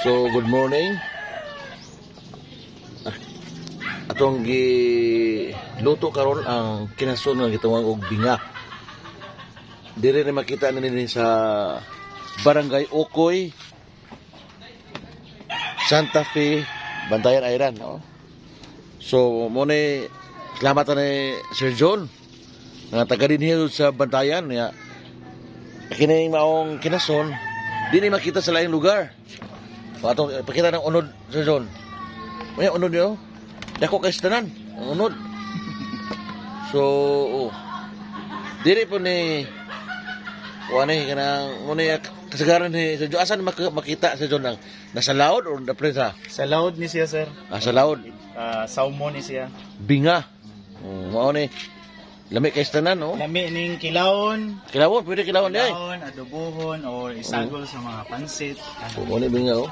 So, good morning. Atong luto karon ang kinason nga gitawag og binga. Dire na makita nini sa Barangay Okoy, Santa Fe, Bantayan Island, no? So, mo ni salamat ni Sir John nga taga dinhi sa Bantayan ya. Kini maong kinason, di ni makita sa laing lugar. Atong pakita ng unod, Sir John. May unod niyo. Dako kay tanan, ang unod. So, diri po ni wani kanang muna kasagaran ni Sir John. Asan makita Sir John nasa laod or na presa? Sa laod ni siya, sir. Sa laod. Salmon ni siya. Binga. Mao ni lami kay tanan, no? Lami ning kilawon. Kilawon, pwede kilawon di ay. Kilawon, adobohon, or isagol sa mga pansit. Mao ni binga, oh.